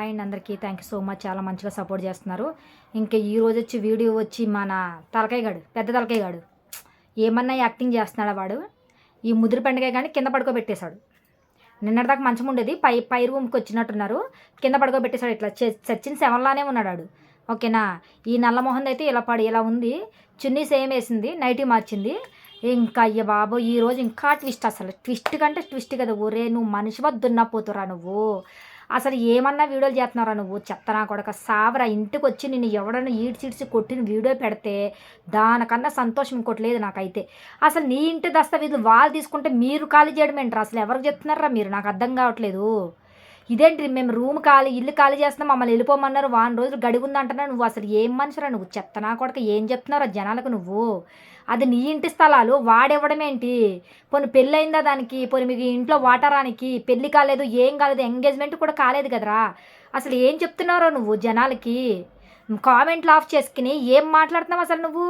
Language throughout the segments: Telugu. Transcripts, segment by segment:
అండ్ అందరికీ థ్యాంక్ యూ సో మచ్. చాలా మంచిగా సపోర్ట్ చేస్తున్నారు. ఇంకా ఈరోజు వచ్చి వీడియో వచ్చి మన తలకాయగాడు, పెద్ద తలకాయగాడు ఏమన్నా యాక్టింగ్ చేస్తున్నాడా వాడు? ఈ ముదిరి పండుగ కానీ కింద పడుకోబెట్టేశాడు. నిన్నటిదాకా మంచం ఉండేది, పై పై రూమ్కి వచ్చినట్టున్నారు, కింద పడుకోబెట్టేశాడు. ఇట్లా చచ్చిన శవంలానే ఉన్నాడు. ఓకేనా? ఈ నల్లమోహన్ అయితే ఇలా ఉంది. చున్నీ సేమ్ వేసింది, నైటీ మార్చింది. ఇంకా అయ్య బాబు ఈరోజు ఇంకా ట్విస్ట్, అసలు ట్విస్ట్ కంటే ట్విస్ట్ కదా. ఒరే నువ్వు మనిషి దున్నపోతురా నువ్వు. అసలు ఏమన్నా వీడియోలు చేస్తున్నారా నువ్వు? చెత్తనా కొడక సావరా. ఇంటికి వచ్చి నిన్ను ఎవడన్నా ఈడ్చిడ్చి కొట్టిన వీడియో పెడితే దానికన్నా సంతోషం ఇంకోటి లేదు నాకైతే. అసలు నీ ఇంటి దస్తావేజులు వాళ్ళు తీసుకుంటే మీరు ఖాళీ చేయడం ఏంట్రా? అసలు ఎవరికి చెప్తున్నారా మీరు? నాకు అర్థం కావట్లేదు. ఇదేంటి మేము రూమ్ ఇల్లు ఖాళీ చేస్తున్నాం, మమ్మల్ని వెళ్ళిపోమన్నారు, వారం రోజులు గడిగుందంటున్నా. నువ్వు అసలు ఏం మనిషిరా నువ్వు? చెత్తనా కొడక ఏం చెప్తున్నారా జనాలకు నువ్వు? అది నీ ఇంటి స్థలాలు వాడెవ్వడమేంటి? పోనీ పెళ్ళి అయిందా దానికి? పోనీ మీకు ఇంట్లో వాటరానికి పెళ్ళి కాలేదు, ఏం కాలేదు, ఎంగేజ్మెంట్ కూడా కాలేదు కదరా. అసలు ఏం చెప్తున్నారో నువ్వు జనాలకి? కామెంట్లు ఆఫ్ చేసుకుని ఏం మాట్లాడుతున్నావు అసలు నువ్వు?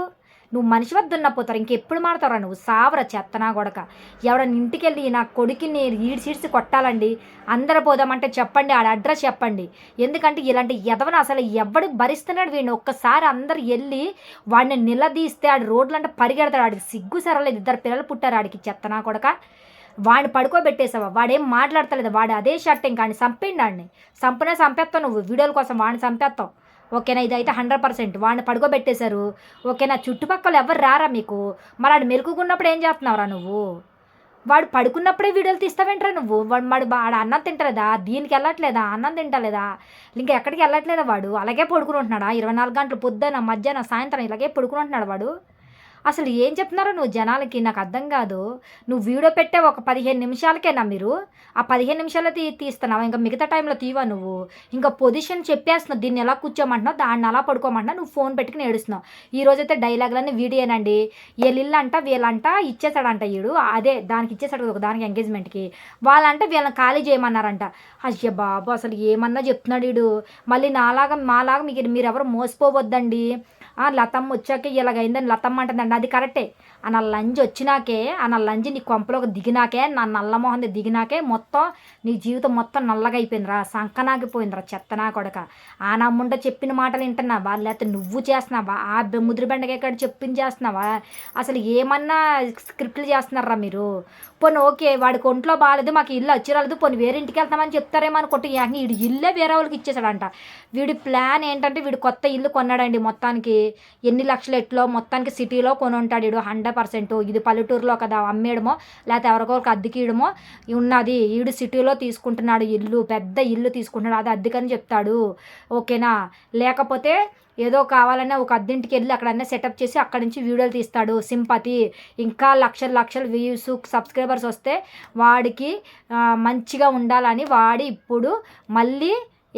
నువ్వు మనిషి దున్నపోతారు. ఇంకెప్పుడు మాడతావురా నువ్వు? సావరా చెత్తనా గొడక. ఎవడన్నా ఇంటికి వెళ్ళి నా కొడుకుని ఈడ్చిడ్చి కొట్టాలండి, అందరు పోదామంటే చెప్పండి, ఆడ అడ్రస్ చెప్పండి. ఎందుకంటే ఇలాంటి ఎదవను అసలు ఎవడు భరిస్తున్నాడు వీడిని? ఒక్కసారి అందరు వెళ్ళి వాడిని నిలదీస్తే ఆడు రోడ్లు అంటే పరిగెడతాడు. ఆడికి సిగ్గు సరలేదు, 2 పిల్లలు పుట్టారు ఆడికి. చెత్తనా కొడక వాడిని పడుకోబెట్టేసావా? వాడేం మాట్లాడతలేదు. వాడు అదే షర్ట్ ఇంకా ఆడిని చంపేయండి. ఆడిని చంపేస్తావు నువ్వు వీడియోల కోసం, వాడిని చంపేస్తావు. ఓకేనా? ఇదైతే 100% వాడిని పడుకోబెట్టేశారు. ఓకేనా? చుట్టుపక్కల ఎవరు రారా మీకు? మరి వాడు మెలుకున్నప్పుడు ఏం చేస్తున్నావురా నువ్వు? వాడు పడుకున్నప్పుడే వీడియోలు తీస్తావేంట్రా నువ్వు? వాడు అన్నం తింటలేదా? దీనికి వెళ్ళట్లేదా? అన్నం తింటలేదా? ఇంకా ఎక్కడికి వెళ్ళట్లేదా వాడు? అలాగే పడుకుని ఉంటున్నాడా? 24 గంటలు పొద్దున మధ్యాహ్నం సాయంత్రం ఇలాగే పడుకుని ఉంటున్నాడు వాడు. అసలు ఏం చెప్తున్నారో నువ్వు జనాలకి? నాకు అర్థం కాదు. నువ్వు వీడియో పెట్టే ఒక 15 నిమిషాలకేనా మీరు? ఆ 15 నిమిషాలు తీస్తున్నావు, ఇంకా మిగతా టైంలో తీవా నువ్వు? ఇంకా పొజిషన్ చెప్పేస్తున్నావు, దీన్ని ఎలా కూర్చోమంటున్నావు, దాన్ని అలా పడుకోమంటున్నావు, నువ్వు ఫోన్ పెట్టుకుని ఏడుస్తున్నావు. ఈరోజైతే డైలాగులన్నీ వీడియోనండి. వీళ్ళంట వీళ్ళంట ఇచ్చేసాడంట వీడు, అదే దానికి ఇచ్చేసాడు ఒక దానికి ఎంగేజ్మెంట్కి. వాళ్ళంట వీళ్ళని ఖాళీ చేయమన్నారంట. అయ్య బాబు అసలు ఏమన్నా చెప్తున్నాడు వీడు. మళ్ళీ మాలాగా మీరు ఎవరు మోసపోవద్దండి. లతమ్మ వచ్చాకే ఇలాగైందని లతమ్మ అంటుందండి. అది కరెక్టే. ఆ నా లంజ్ వచ్చినాకే, ఆ నా లంజ్ నీ కొంపలోకి దిగినాకే, నా నల్లమోహన్ దిగినాకే మొత్తం నీ జీవితం మొత్తం నల్లగా అయిపోయిందిరా, సంకనాగిపోయిందిరా చెత్తనా కొడక. ఆ నమ్ముంట చెప్పిన మాటలు వింటున్నావా? లేకపోతే నువ్వు చేస్తున్నావా? ఆ ముద్ర బెండగా ఇక్కడ చెప్పింది చేస్తున్నావా? అసలు ఏమన్నా స్క్రిప్ట్లు చేస్తున్నారా మీరు? పోనీ ఓకే వాడికి ఒంట్లో బాగాలేదు, మాకు ఇల్లు వచ్చిరాలేదు, పోనీ వేరే ఇంటికి వెళ్తామని చెప్తారేమో అనుకుంటే వీడి ఇల్లే వేరే వాళ్ళకి ఇచ్చేసాడంట. వీడి ప్లాన్ ఏంటంటే వీడు కొత్త ఇల్లు కొన్నాడండి. మొత్తానికి ఎన్ని లక్షలు ఎట్లో మొత్తానికి సిటీలో కొని ఉంటాడు వీడు 100%. ఇది పల్లెటూరులో కదా అమ్మేయడమో లేకపోతే ఎవరికొరకు అద్దెకియడమో ఉన్నది. వీడు సిటీలో తీసుకుంటున్నాడు ఇల్లు, పెద్ద ఇల్లు తీసుకుంటున్నాడు, అది అద్దెకని చెప్తాడు. ఓకేనా? లేకపోతే ఏదో కావాలన్నా ఒక అద్దెంటికి వెళ్ళి అక్కడన్నా సెటప్ చేసి అక్కడి నుంచి వీడియోలు తీస్తాడు. సింపతి ఇంకా లక్షలు వ్యూస్ సబ్స్క్రైబర్స్ వస్తే వాడికి మంచిగా ఉండాలని వాడి ఇప్పుడు మళ్ళీ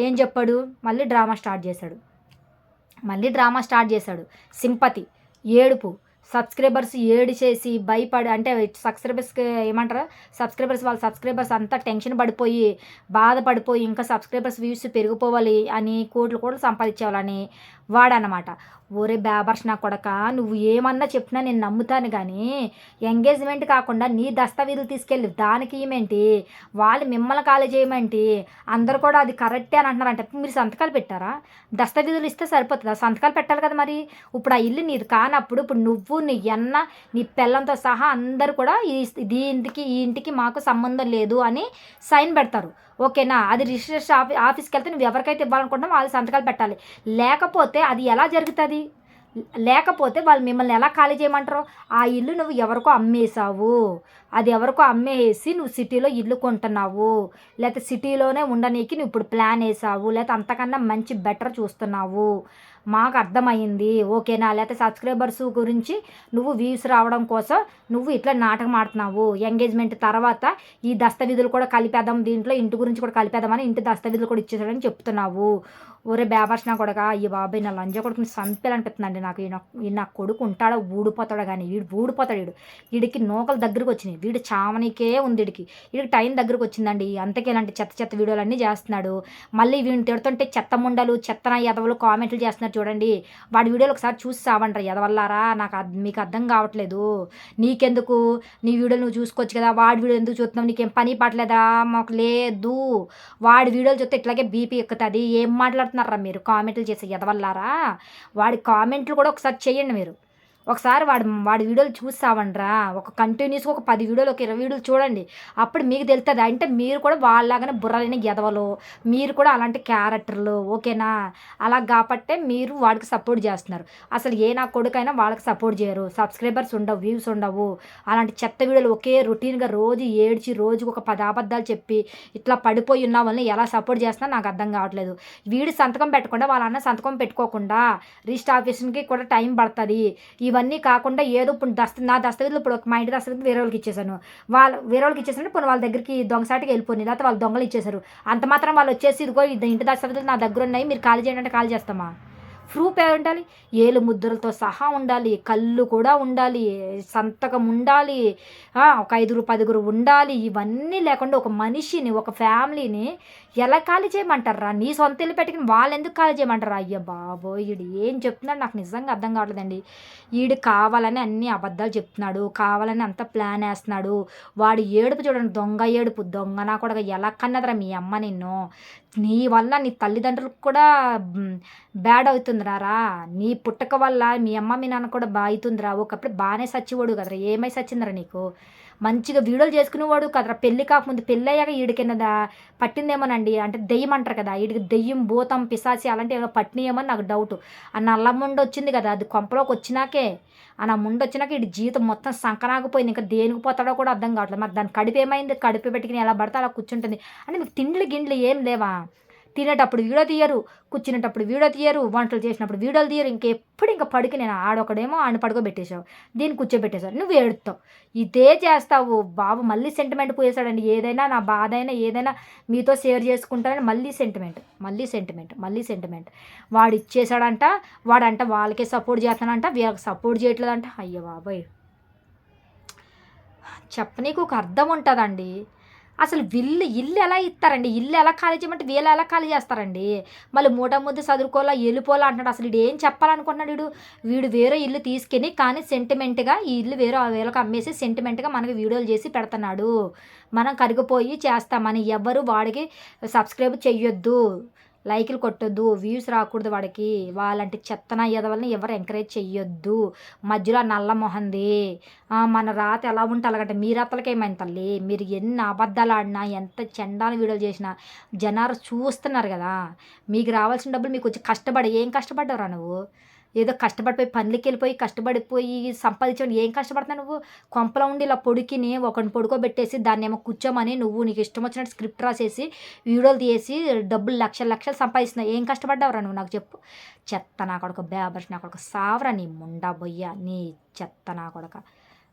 ఏం చెప్పాడు? మళ్ళీ డ్రామా స్టార్ట్ చేశాడు. సింపతి, ఏడుపు, సబ్స్క్రైబర్స్ ఏడు చేసి భయపడి, అంటే సబ్స్క్రైబర్స్కి ఏమంటారు, వాళ్ళ సబ్స్క్రైబర్స్ అంతా టెన్షన్ పడిపోయి బాధపడిపోయి ఇంకా సబ్స్క్రైబర్స్ వ్యూస్ పెరిగిపోవాలి అని కోట్లు సంపాదించేవాళ్ళని వాడనమాట. ఒరే బేబర్స్ నా కొడక, నువ్వు ఏమన్నా చెప్పినా నేను నమ్ముతాను కానీ ఎంగేజ్మెంట్ కాకుండా నీ దస్తావేజులు తీసుకెళ్ళి దానికి ఏమేంటి? వాళ్ళు మిమ్మల్ని ఖాళీ చేయమేంటి? అందరు కూడా అది కరెక్టే అని అంటున్నారంటే మీరు సంతకాలు పెట్టారా? దస్తావేజులు ఇస్తే సరిపోతుందా? సంతకాలు పెట్టాలి కదా మరి. ఇప్పుడు ఆ ఇల్లు నీది కానప్పుడు ఇప్పుడు నువ్వు నీ నీ పిల్లలతో సహా అందరు కూడా ఈ ఇంటికి మాకు సంబంధం లేదు అని సైన్ పెడతారు. ఓకేనా? అది రిజిస్ట్రేషన్ ఆఫీస్కి వెళ్తే నువ్వు ఎవరికైతే ఇవ్వాలనుకుంటున్నావు వాళ్ళు సంతకాలు పెట్టాలి. లేకపోతే అది ఎలా జరుగుతుంది? లేకపోతే వాళ్ళు మిమ్మల్ని ఎలా ఖాళీ చేయమంటారు? ఆ ఇల్లు నువ్వు ఎవరికో అమ్మేసావు, అది ఎవరికో అమ్మేసి నువ్వు సిటీలో ఇల్లు కొంటున్నావు, లేకపోతే సిటీలోనే ఉండనీకి నువ్వు ఇప్పుడు ప్లాన్ వేసావు, లేకపోతే అంతకన్నా మంచి బెటర్ చూస్తున్నావు. మాకు అర్థమైంది. ఓకేనా? లేకపోతే సబ్స్క్రైబర్స్ గురించి నువ్వు వ్యూస్ రావడం కోసం నువ్వు ఇట్లా నాటకం ఆడుతున్నావు. ఎంగేజ్మెంట్ తర్వాత ఈ దస్తావేజులు కూడా కలిపేద్దాం, దీంట్లో ఇంటి గురించి కూడా కలిపేద్దామని ఇంటి దస్తావేజులు కూడా ఇచ్చేసాడని చెప్తున్నావు. ఒరే బేబర్స్ నా కొడక, ఈ బాబాయ్ నా లంజ కొడుకుని చంపేయాలనిపిస్తుందండి నాకు. ఈ నా కొడుకు ఉంటాడో ఊడిపోతాడో కానీ వీడు ఊడిపోతాడు. వీడికి నూకలు దగ్గరికి వచ్చినాయి. వీడు చావనికే ఉంది వీడికి టైం దగ్గరకు వచ్చిందండి. అంతకే ఇలాంటి చెత్త చెత్త వీడియోలన్నీ చేస్తున్నాడు. మళ్ళీ వీడిని తిడుతుంటే చెత్త ముండలు చెత్తన ఎదవలు కామెంట్లు చేస్తున్నారు చూడండి. వాడి వీడియోలు ఒకసారి చూసి సావండ్రా ఎదవల్లారా. మీకు అర్థం కావట్లేదు. నీకెందుకు నీ వీడియోలు నువ్వు చూసుకోవచ్చు కదా, వాడి వీడియో ఎందుకు చూస్తున్నావు, నీకేం పని పట్టలేదా, మాకు లేదు. వాడి వీడియోలు చూస్తే ఇట్లాగే బీపీ ఎక్కుతుంది. ఏం మాట్లాడుతున్నారా మీరు కామెంట్లు చేసే ఎదవల్లారా. వాడి కామెంట్లు కూడా ఒకసారి చేయండి మీరు. ఒకసారి వాడి వీడియోలు చూసావండ్రా. ఒక కంటిన్యూస్గా ఒక 10 వీడియోలు ఒక 20 వీడియోలు చూడండి. అప్పుడు మీకు తెలుస్తుంది. అంటే మీరు కూడా వాళ్ళలాగానే బుర్రలేని ఎదవలు, మీరు కూడా అలాంటి క్యారెక్టర్లు, ఓకేనా. అలా కాబట్టే మీరు వాడికి సపోర్ట్ చేస్తున్నారు. అసలు ఏ నా కొడుకైనా వాళ్ళకి సపోర్ట్ చేయరు. సబ్స్క్రైబర్స్ ఉండవు, వ్యూస్ ఉండవు. అలాంటి చెత్త వీడియోలు ఒకే రొటీన్గా రోజు ఏడ్చి రోజుకు ఒక 10 అబద్ధాలు చెప్పి ఇట్లా పడిపోయి ఉన్న వాళ్ళని ఎలా సపోర్ట్ చేస్తున్నా నాకు అర్థం కావట్లేదు. వీడి సంతకం పెట్టకుండా వాళ్ళ అన్న సంతకం పెట్టుకోకుండా రిజిస్ట్రేషన్కి కూడా టైం పడుతుంది. ఇవన్నీ కాకుండా ఏదో ఇప్పుడు నా దస్తవేజులు ఇప్పుడు మా ఇంటి దస్తవేజులు వేరే వాళ్ళకి ఇచ్చేసాను. వేరే వాళ్ళకి ఇచ్చేసాను. ఇప్పుడు వాళ్ళ దగ్గరికి దొంగసాటికి వెళ్ళిపోయింది. లేకపోతే వాళ్ళు దొంగలు ఇచ్చేసారు. అంత మాత్రం వాళ్ళు వచ్చేసి ఇదిగో ఇంటి దస్తవేజులు నా దగ్గర ఉన్నాయి, మీరు ఖాళీ చేయండి అంటే ఖాళీ చేస్తామా? ప్రూఫ్ ఏ ఉండాలి? ఏలు ముద్రలతో సహా ఉండాలి, కళ్ళు కూడా ఉండాలి, సంతకం ఉండాలి, ఒక 5 10 ఉండాలి. ఇవన్నీ లేకుండా ఒక మనిషిని, ఒక ఫ్యామిలీని ఎలా ఖాళీ చేయమంటారా? నీ సొంత ఇల్లు పెట్టుకుని వాళ్ళు ఎందుకు ఖాళీ చేయమంటారా? అయ్యా బాబోయ్, ఈడు ఏం చెప్తున్నాడు నాకు నిజంగా అర్థం కావట్లేదండి. ఈడు కావాలని అన్ని అబద్ధాలు చెప్తున్నాడు, కావాలని అంత ప్లాన్ వేస్తున్నాడు. వాడు ఏడుపు చూడండి, దొంగ ఏడుపు. దొంగ నా కూడా ఎలా కన్నదరా మీ అమ్మ నిన్ను. నీ వల్ల నీ తల్లిదండ్రులకు కూడా బ్యాడ్ అవుతుందిరా. నీ పుట్టక వల్ల మీ అమ్మ మీ నాన్న కూడా అవుతుందిరా. ఒకప్పుడు బాగానే సచ్చివాడు కదరా, ఏమై సచ్చిందిరా నీకు? మంచిగా వీడియోలు చేసుకునేవాడు కదరా. పెళ్ళి కాకముందు, పెళ్ళి అయ్యాక ఈడికిన్నదా పట్టిందేమోనండి. అంటే దెయ్యం అంటారు కదా, ఈడికి దెయ్యం భూతం పిశాచి అలాంటి ఏమైనా పట్టినాయేమని నాకు డౌట్. ఆ నల్ల ముండ వచ్చింది కదా, అది కొంపలోకి వచ్చినాకే, ఆ నా ముందు వచ్చినాక ఇటు జీవితం మొత్తం సంకనాగిపోయింది. ఇంకా దేనికి పోతాడో కూడా అర్థం కావట్లేదు. మరి దాని కడుపు ఏమైంది? కడుపు పెట్టుకుని ఎలా పడితే అలా కూర్చుంటుంది. అంటే మీకు తిండ్లు గిండ్లు ఏం లేవా? తినేటప్పుడు వీడియో తీయరు, కూర్చునేటప్పుడు వీడియో తీయరు, వంటలు చేసినప్పుడు వీడియోలు తీయరు. ఇంకెప్పుడు ఇంకా పడుకు నేను ఆడొకడేమో ఆయన పడుకోబెట్టేశావు, దీన్ని కూర్చోబెట్టేశావు, నువ్వు ఏడుతావు, ఇదే చేస్తావు. బాబు మళ్ళీ సెంటిమెంట్ పోయేశాడండి. ఏదైనా నా బాధ అయినా ఏదైనా మీతో షేర్ చేసుకుంటానని మళ్ళీ సెంటిమెంట్. వాడు ఇచ్చేసాడంట, వాడంట వాళ్ళకే సపోర్ట్ చేస్తానంట, వీళ్ళకి సపోర్ట్ చేయట్లేదంట. అయ్యో బాబాయ్, చెప్పనీకు ఒక అర్థం ఉంటుందండి. అసలు ఇల్లు ఎలా ఇస్తారండి? ఇల్లు ఎలా ఖాళీ చేయమంటే వీళ్ళు ఎలా ఖాళీ చేస్తారండి? మళ్ళీ మూట ముద్ద చదువుకోవాలా వెళ్ళిపోవాలా అంటున్నాడు. అసలు వీడు ఏం చెప్పాలనుకుంటున్నాడు? వీడు వేరే ఇల్లు తీసుకుని కానీ సెంటిమెంట్గా ఈ ఇల్లు వేరే వీళ్ళకి అమ్మేసి సెంటిమెంట్గా మనకి వీడియోలు చేసి పెడుతున్నాడు. మనం కరిగిపోయి చేస్తామని. ఎవరు వాడికి సబ్స్క్రైబ్ చెయ్యొద్దు, లైకులు కొట్టొద్దు, వ్యూస్ రాకూడదు వాడికి. వాళ్ళంటి చెత్తన ఎదవల్ని ఎవరు ఎంకరేజ్ చెయ్యొద్దు. మధ్యలో నల్ల మొహంది మన రాత ఎలా ఉంటే అలాగంటే మీ రాతలకి ఏమైంది తల్లి? మీరు ఎన్ని అబద్ధాలు ఆడినా, ఎంత చండాల వీడియోలు చేసినా జనాలు చూస్తున్నారు కదా. మీకు రావాల్సిన డబ్బులు మీకు వచ్చి ఏం కష్టపడ్డావురా నువ్వు? ఏదో కష్టపడిపోయి పనులకి వెళ్ళిపోయి కష్టపడిపోయి సంపాదించమని ఏం కష్టపడుతున్నావు నువ్వు? కొంపలో ఉండి ఇలా పొడికిని ఒకరిని పడుకోబెట్టేసి దాన్ని ఏమో కూర్చోమని నువ్వు నీకు ఇష్టం వచ్చినట్టు స్క్రిప్ట్ రాసేసి వీడియోలు తీసి డబ్బులు లక్షలు సంపాదిస్తున్నావు. ఏం కష్టపడ్డావురా నువ్వు నాకు చెప్పు. చెత్త నా కొడుకు, బేబర్స్ నా కొడుకు, సావరా నీ ముండా బొయ్య, నీ చెత్త నా కొడుక.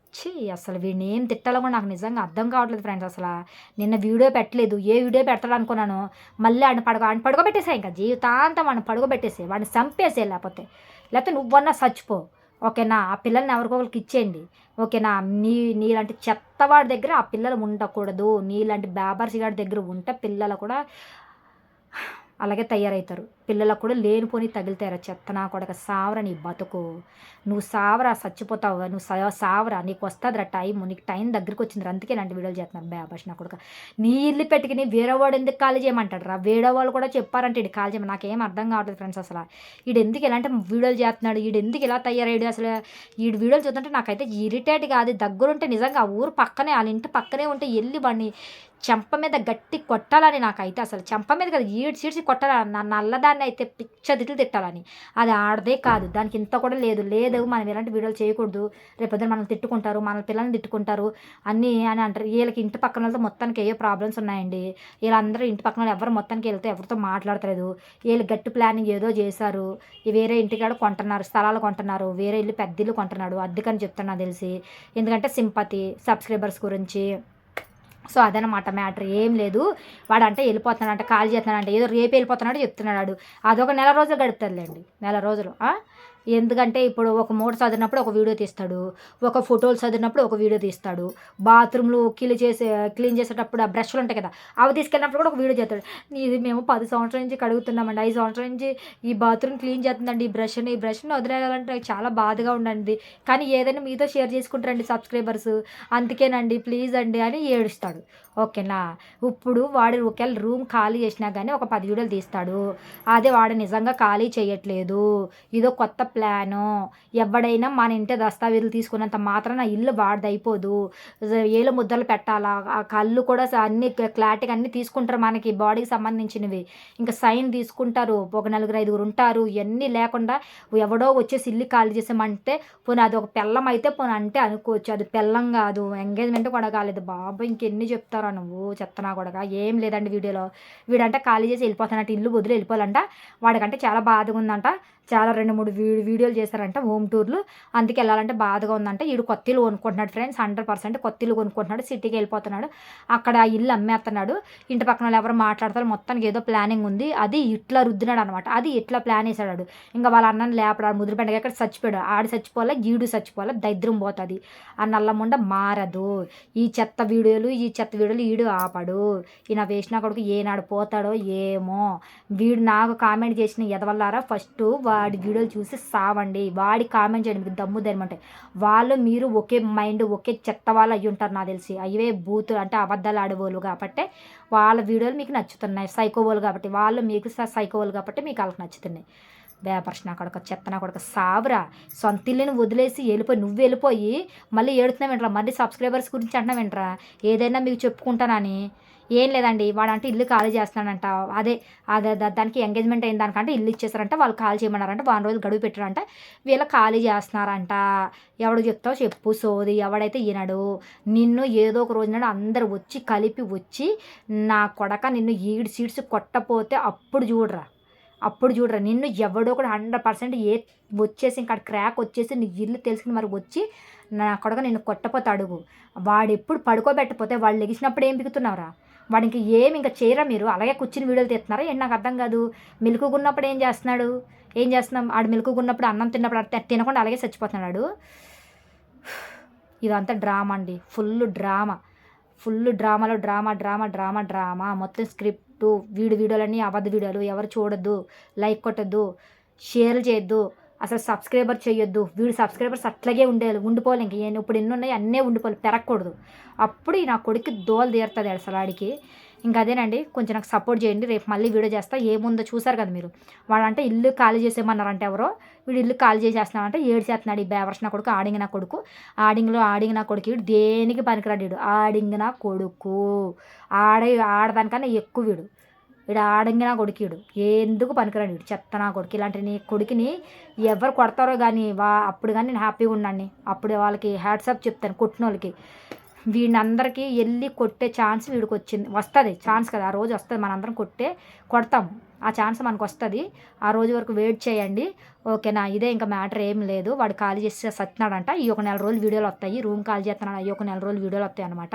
అసలు వీడిని ఏం తిట్టాలో కూడా నాకు నిజంగా అర్థం కావట్లేదు ఫ్రెండ్స్. అసలు నిన్న వీడియో పెట్టలేదు, ఏ వీడియో పెడతాడు అనుకున్నాను. మళ్ళీ ఆయన పడుకోబెట్టేసా. ఇంకా జీవితాంతం వాడిని పడుకోబెట్టేసే, వాడిని చంపేసే, లేకపోతే నువ్వన్నా చచ్చిపో, ఓకేనా. ఆ పిల్లల్ని ఎవరికొకరికి ఇచ్చేయండి, ఓకేనా. నీలాంటి చెత్తవాడి దగ్గర ఆ పిల్లలు ఉండకూడదు. నీలాంటి బేబర్స్ గాడి దగ్గర ఉంటే పిల్లలు కూడా అలాగే తయారవుతారు. పిల్లలకు కూడా లేనిపోని తగిలితారా. చెత్తనా కొడక, సావరా నీ బతుకు. నువ్వు సావరా, చచ్చిపోతావు. నువ్వు సావరా, నీకు వస్తుందిరా టైం. నీకు టైం దగ్గరికి వచ్చిందిరా, అందుకే ఇలాంటి వీడియోలు చేస్తున్నాను. బేబర్స్ నా కొడక. నీ ఇల్లు పెట్టుకుని వేరేవాడు ఎందుకు ఖాళీ చేయమంటాడు రా? వేరే వాళ్ళు కూడా చెప్పారంటే ఇటు ఖాళీ చేయమని. నాకేం అర్థం కావట్లేదు ఫ్రెండ్స్. అసలు వీడు ఎందుకు ఇలాంటి వీడియోలు చేస్తున్నాడు? వీడు ఎందుకు ఇలా తయారయ్యాడు? అసలు వీడు వీడియోలు చూస్తుంటే నాకైతే ఇరిటేట్ కాదు. దగ్గరుంటే నిజంగా ఆ ఊరు పక్కనే, వాళ్ళ ఇంటి పక్కనే ఉంటే వెళ్ళి వాడిని చెంప మీద గట్టి కొట్టాలని నాకైతే. అసలు చెంప మీద కదా, ఈడ్చి కొట్టాలని. నా నల్లదాన్ని అయితే తిట్లు తిట్టాలని. అది ఆడదే కాదు, దానికి ఇంత కూడా లేదు. మనం ఎలాంటి వీడియోలు చేయకూడదు, రేపొద్దున మనం తిట్టుకుంటారు, మన పిల్లల్ని తిట్టుకుంటారు అన్నీ అని అంటారు. వీళ్ళకి ఇంటి పక్కన వాళ్ళతో మొత్తానికి ఏ ప్రాబ్లమ్స్ ఉన్నాయండి. వీళ్ళందరూ ఇంటి పక్కన వాళ్ళు ఎవరు మొత్తానికి వెళ్తే ఎవరితో మాట్లాడతలేదు. వీళ్ళు గట్టి ప్లానింగ్ ఏదో చేశారు. వేరే ఇంటికాడ కొంటున్నారు, స్థలాలు కొంటున్నారు, వేరే ఇల్లు పెద్ద ఇల్లు కొంటున్నాడు అద్దెకని చెప్తున్నా తెలిసి. ఎందుకంటే సింపతి, సబ్స్క్రైబర్స్ గురించి. సో అదనమాట మ్యాటర్, ఏం లేదు. వాడంటే వెళ్ళిపోతున్నాడంట, కాల్ చేస్తున్నాడంట, ఏదో రేపు వెళ్ళిపోతున్నాడో చెప్తున్నాడు. అదొక నెల రోజులు గడుపుతుందిలేండి, నెల రోజులు. ఎందుకంటే ఇప్పుడు ఒక మూట చదివినప్పుడు ఒక వీడియో తీస్తాడు, ఒక ఫోటోలు చదివినప్పుడు ఒక వీడియో తీస్తాడు, బాత్రూమ్లు క్లీన్ చేసేటప్పుడు ఆ బ్రష్లు ఉంటాయి కదా, అవి తీసుకెళ్ళినప్పుడు కూడా ఒక వీడియో చేస్తాడు. ఇది మేము 10 సంవత్సరాల నుంచి కడుగుతున్నామండి, 5 సంవత్సరాల నుంచి ఈ బాత్రూమ్ క్లీన్ చేస్తుందండి, ఈ బ్రష్ని వదిలేయాలంటే నాకు చాలా బాధగా ఉండండి, కానీ ఏదైనా మీతో షేర్ చేసుకుంటారండి సబ్స్క్రైబర్స్, అందుకేనండి ప్లీజ్ అండి అని ఏడుస్తాడు. ఓకేనా. ఇప్పుడు వాడు ఒకవేళ రూమ్ ఖాళీ చేసినా కానీ ఒక 10 వీడియోలు తీస్తాడు. అదే వాడు నిజంగా ఖాళీ చేయట్లేదు, ఇదో కొత్త ప్లాను, ఎవడైనా మన ఇంటి దస్తావేజులు తీసుకున్నంత మాత్రాన ఇల్లు వాడిదైపోదు, ఏలు ముద్దలు పెట్టాలా, ఆ కళ్ళు కూడా అన్ని క్లారిటీగా అన్నీ తీసుకుంటారు, మనకి బాడీకి సంబంధించినవి ఇంకా సైన్ తీసుకుంటారు, ఒక 4-5 ఉంటారు, ఇవన్నీ లేకుండా ఎవడో వచ్చేసి ఇల్లు ఖాళీ చేసామంటే పోనీ అది ఒక పెళ్ళం అయితే పోనీ అంటే అనుకోవచ్చు, అది పెళ్ళం కాదు, ఎంగేజ్మెంట్ కూడా కాలేదు. బాబు ఇంకెన్ని చెప్తారా నువ్వు, చెత్తనా కూడా ఏం లేదండి వీడియోలో. వీడంటే ఖాళీ చేసి వెళ్ళిపోతానంట, ఇల్లు వదిలి వెళ్ళిపోవాలంట, వాడికంటే చాలా బాధగా ఉందంట, చాలా 2-3 వీడియోలు చేశారంట హోమ్ టూర్లు, అందుకే వెళ్ళాలంటే బాధగా ఉందంట. వీడు కొత్త ఇల్లు కొనుక్కుంటున్నాడు ఫ్రెండ్స్, 100% కొత్త ఇల్లు కొనుక్కుంటున్నాడు, సిటీకి వెళ్ళిపోతున్నాడు, అక్కడ ఇల్లు అమ్మేస్తున్నాడు, ఇంటి పక్కన వాళ్ళు ఎవరు మాట్లాడతారు, మొత్తానికి ఏదో ప్లానింగ్ ఉంది, అది ఇట్లా రుద్దినాడు అనమాట, అది ఇట్లా ప్లాన్ వేసాడు. ఇంకా వాళ్ళ అన్నని లేపడాడు, ముద్రపెండగా ఎక్కడ చచ్చిపోయాడు, ఆడు చచ్చిపోలే, గీడు చచ్చిపోలే, దరిద్రం పోతుంది, ఆ నల్లముండ మారదు, ఈ చెత్త వీడియోలు ఈడు ఆపడు, ఈయన వేసిన కొడుకు ఏనాడు పోతాడో ఏమో. వీడు నాకు కామెంట్ చేసిన ఎదవల్లారా, ఫస్ట్ వాడి వీడియోలు చూసి సావండి, వాడి కామెంట్ చేయండి, మీకు దమ్ము ధైర్యమంటే. వాళ్ళు మీరు ఒకే మైండ్ ఒకే చెత్త వాళ్ళు అయ్యి ఉంటారు నాకు తెలిసి, అవే బూతులు అంటే అబద్ధాలు ఆడేవాళ్ళు కాబట్టి వాళ్ళ వీడియోలు మీకు నచ్చుతున్నాయి, సైకోవాళ్ళు కాబట్టి వాళ్ళు మీకు సైకోవాళ్ళు కాబట్టి మీకు వాళ్ళకి నచ్చుతున్నాయి. బేపర్షణ కొడుకు, చెత్తన కొడుకు, సావురా, సొంత ఇల్లుని వదిలేసి నువ్వు వెళ్ళిపోయి మళ్ళీ ఏడుతున్నావు ఏంట్రా, మళ్ళీ సబ్స్క్రైబర్స్ గురించి అంటున్నావు ఏంట్రా, ఏదైనా మీకు చెప్పుకుంటానని. ఏం లేదండి, వాడంటే ఇల్లు ఖాళీ చేస్తున్నాడంట, అదే అదే దానికి ఎంగేజ్మెంట్ అయిన దానికంటే ఇల్లు ఇచ్చేసారంట, వాళ్ళు ఖాళీ చేయమన్నారంట, 1 రోజులు గడువు పెట్టారంట, వీళ్ళు ఖాళీ చేస్తున్నారంట. ఎవడు చెప్తావు చెప్పు సోది, ఎవడైతే ఈనడు, నిన్ను ఏదో ఒక రోజు నాడు అందరు వచ్చి కలిపి వచ్చి నా కొడక నిన్ను ఈడు సీడ్స్ కొట్టపోతే అప్పుడు చూడరా నిన్ను ఎవడో కూడా 100% వచ్చేసి ఇంకా క్రాక్ వచ్చేసి నీ ఇల్లు తెలుసుకుని మరి వచ్చి నా కొడక నిన్ను కొట్టపోతే అడుగు. వాడు ఎప్పుడు పడుకోబెట్టపోతే వాళ్ళు లెగిసినప్పుడు ఏం బిగుతున్నావురా, వాడికి ఏమి ఇంకా చేయరా, మీరు అలాగే కూర్చుని వీడియోలు తీస్తున్నారా ఏంటి, నాకు అర్థం కాదు. మెలుకున్నప్పుడు ఏం చేస్తున్నాం, ఆడు మెలుకున్నప్పుడు అన్నం తిన్నప్పుడు తినకుండా అలాగే చచ్చిపోతున్నాడు. ఇదంతా డ్రామా అండి, ఫుల్ డ్రామాలో డ్రామా మొత్తం స్క్రిప్టు. వీడియోలన్నీ అబద్ధ వీడియోలు, ఎవరు చూడొద్దు, లైక్ కొట్టద్దు, షేర్ చేయొద్దు, అసలు సబ్స్క్రైబర్ చేయొద్దు. వీడు సబ్స్క్రైబర్స్ అట్లాగే ఉండిపోవాలి, ఇంక ఇప్పుడు ఎన్ని ఉన్నాయి అన్నీ ఉండిపోవాలి, పెరగకూడదు. అప్పుడు నా కొడుకు దోలు తీరుతుంది అసలు ఆడికి. ఇంకా అదేనండి, కొంచెం నాకు సపోర్ట్ చేయండి, రేపు మళ్ళీ వీడియో చేస్తా. ఏముందో చూసారు కదా మీరు, వాడంటే ఇల్లు ఖాళీ చేసేయమన్నారంటే ఎవరో, వీడు ఇల్లు ఖాళీ చేసేస్తున్నాడంటే చేస్తున్నాడు ఈ బేవర్షణ కొడుకు, ఆడింగిన కొడుకు. ఆడింగిన కొడుకు వీడు దేనికి పనికిరాడు, వీడు ఆడింగిన కొడుకు, ఆడదానికన్నా ఎక్కువ వీడు ఆడంగిన కొడుకు, వీడు ఎందుకు పనికిరాడు, వీడు చెత్తనా కొడుకు. ఇలాంటి నీ కొడుకుని ఎవరు కొడతారో కానీ అప్పుడు కానీ నేను హ్యాపీగా ఉన్నాను, అప్పుడు వాళ్ళకి హ్యాట్సాప్ చెప్తాను కొట్టిన వాళ్ళకి. వీడిని అందరికీ వెళ్ళి కొట్టే ఛాన్స్ వీడికి వస్తుంది ఛాన్స్ కదా, ఆ రోజు వస్తుంది, మనందరం కొడతాం, ఆ ఛాన్స్ మనకు వస్తుంది. ఆ రోజు వరకు వెయిట్ చేయండి, ఓకేనా. ఇదే ఇంకా మ్యాటర్ ఏం లేదు. వాడు ఖాళీ చేసి సత్తున్నాడంట, ఈ ఒక 4 రోజులు వీడియోలు వస్తాయి, రూమ్ ఖాళీ చేస్తున్నాడు, ఈ ఒక 4 రోజులు వీడియోలు వస్తాయి అనమాట,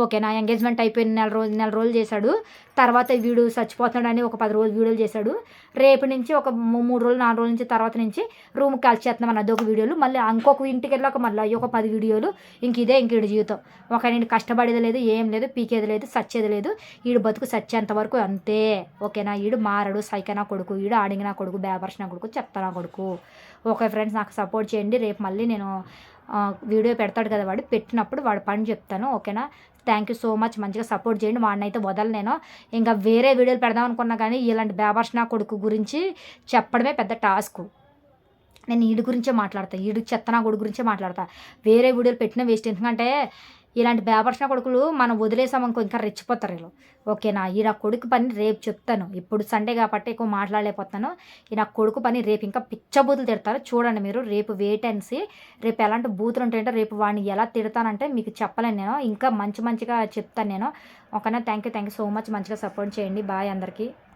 ఓకేనా. ఎంగేజ్మెంట్ అయిపోయిన 4 రోజులు చేశాడు, తర్వాత వీడు చచ్చిపోతున్నాడని ఒక 10 రోజులు వీడియోలు చేశాడు. రేపు నుంచి ఒక 3 రోజులు 4 రోజుల నుంచి తర్వాత నుంచి రూమ్ ఖాళీ చేస్తున్నాం అదొక వీడియోలు, మళ్ళీ ఇంకొక ఇంటికి వెళ్ళాక మళ్ళీ ఒక 10 వీడియోలు. ఇంక జీవితం ఒక నేను కష్టపడేది లేదు, ఏం లేదు, పీకేది లేదు, సచ్చేది లేదు, వీడు బతుకు సచ్చేంత వరకు అంతే, ఓకేనా. వీడు మారడు, సైకనా కొడుకు, వీడు ఆడింగిన కొడుకు, బేబర్షణ కొడుకు, చెత్తనా కొడుకు. ఓకే ఫ్రెండ్స్, నాకు సపోర్ట్ చేయండి, రేపు మళ్ళీ నేను వీడియో పెడతాడు కదా వాడు, పెట్టినప్పుడు వాడు పని చెప్తాను, ఓకేనా. థ్యాంక్ యూ సో మచ్, మంచిగా సపోర్ట్ చేయండి, వాడినైతే వదలను నేను. ఇంకా వేరే వీడియోలు పెడదాం అనుకున్నా కానీ ఇలాంటి బేబర్షణ కొడుకు గురించి చెప్పడమే పెద్ద టాస్క్. నేను వీడి గురించే మాట్లాడతాను, వీడి చెత్తనా కొడుకు గురించే మాట్లాడతా, వేరే వీడియోలు పెట్టిన వేస్ట్. ఎందుకంటే ఇలాంటి బేబర్షణ కొడుకులు మనం వదిలేసామనుకో ఇంకా రెచ్చిపోతారు వీళ్ళు, ఓకేనా. ఈ నా కొడుకు పని రేపు చెప్తాను, ఇప్పుడు సండే కాబట్టి ఎక్కువ మాట్లాడలేకపోతాను. ఈ నా కొడుకు పని రేపు ఇంకా పిచ్చబూతులు తిడతారు, చూడండి మీరు, రేపు వెయిట్ అండ్ సీ. రేపు ఎలాంటి బూతులు ఉంటాయంటే రేపు వాడిని ఎలా తిడతానంటే మీకు చెప్పలేను నేను, ఇంకా మంచిగా చెప్తాను నేను, ఓకేనా. థ్యాంక్ యూ సో మచ్, మంచిగా సపోర్ట్ చేయండి, బాయ్ అందరికీ.